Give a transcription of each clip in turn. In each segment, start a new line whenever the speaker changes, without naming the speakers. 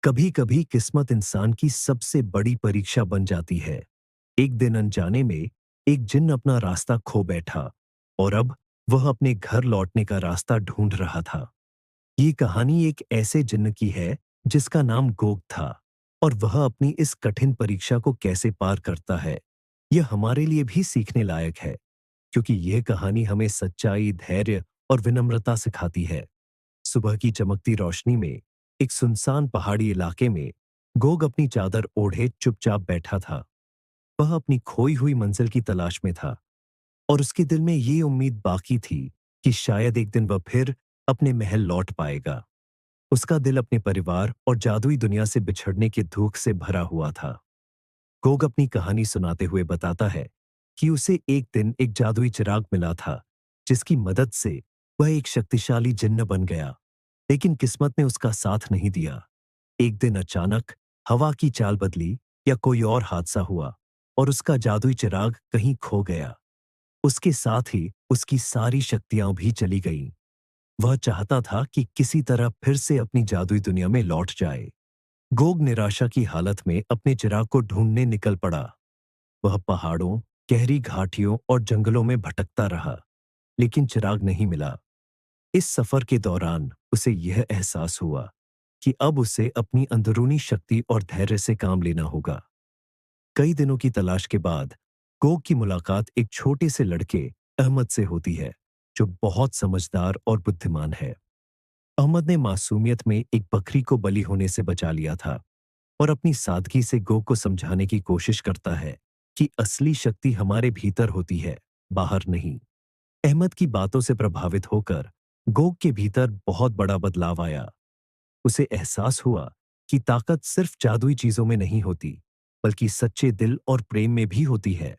कभी कभी किस्मत इंसान की सबसे बड़ी परीक्षा बन जाती है। एक दिन अनजाने में एक जिन्न अपना रास्ता खो बैठा और अब वह अपने घर लौटने का रास्ता ढूंढ रहा था। ये कहानी एक ऐसे जिन्न की है जिसका नाम गोग था और वह अपनी इस कठिन परीक्षा को कैसे पार करता है, यह हमारे लिए भी सीखने लायक है, क्योंकि यह कहानी हमें सच्चाई, धैर्य और विनम्रता सिखाती है। सुबह की चमकती रोशनी में एक सुनसान पहाड़ी इलाके में गोग अपनी चादर ओढ़े चुपचाप बैठा था। वह अपनी खोई हुई मंजिल की तलाश में था और उसके दिल में ये उम्मीद बाकी थी कि शायद एक दिन वह फिर अपने महल लौट पाएगा। उसका दिल अपने परिवार और जादुई दुनिया से बिछड़ने के दुख से भरा हुआ था। गोग अपनी कहानी सुनाते हुए बताता है कि उसे एक दिन एक जादुई चिराग मिला था, जिसकी मदद से वह एक शक्तिशाली जिन्न बन गया। लेकिन किस्मत ने उसका साथ नहीं दिया। एक दिन अचानक हवा की चाल बदली या कोई और हादसा हुआ और उसका जादुई चिराग कहीं खो गया। उसके साथ ही उसकी सारी शक्तियां भी चली गईं। वह चाहता था कि किसी तरह फिर से अपनी जादुई दुनिया में लौट जाए। गोग निराशा की हालत में अपने चिराग को ढूंढने निकल पड़ा। वह पहाड़ों, गहरी घाटियों और जंगलों में भटकता रहा, लेकिन चिराग नहीं मिला। इस सफर के दौरान उसे यह एहसास हुआ कि अब उसे अपनी अंदरूनी शक्ति और धैर्य से काम लेना होगा। कई दिनों की तलाश के बाद गोग की मुलाकात एक छोटे से लड़के अहमद से होती है, जो बहुत समझदार और बुद्धिमान है। अहमद ने मासूमियत में एक बकरी को बलि होने से बचा लिया था और अपनी सादगी से गोग को समझाने की कोशिश करता है कि असली शक्ति हमारे भीतर होती है, बाहर नहीं। अहमद की बातों से प्रभावित होकर गोग के भीतर बहुत बड़ा बदलाव आया। उसे एहसास हुआ कि ताकत सिर्फ जादुई चीजों में नहीं होती, बल्कि सच्चे दिल और प्रेम में भी होती है।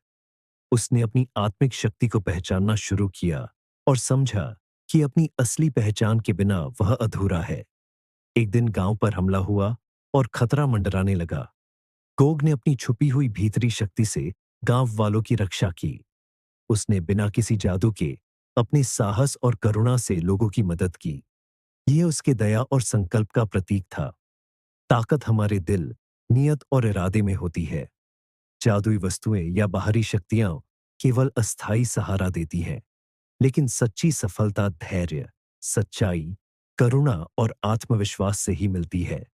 उसने अपनी आत्मिक शक्ति को पहचानना शुरू किया और समझा कि अपनी असली पहचान के बिना वह अधूरा है। एक दिन गांव पर हमला हुआ और खतरा मंडराने लगा। गोग ने अपनी छुपी हुई भीतरी शक्ति से गांव वालों की रक्षा की। उसने बिना किसी जादू के अपने साहस और करुणा से लोगों की मदद की। यह उसके दया और संकल्प का प्रतीक था। ताकत हमारे दिल, नियत और इरादे में होती है। जादुई वस्तुएं या बाहरी शक्तियां केवल अस्थाई सहारा देती हैं, लेकिन सच्ची सफलता धैर्य, सच्चाई, करुणा और आत्मविश्वास से ही मिलती है।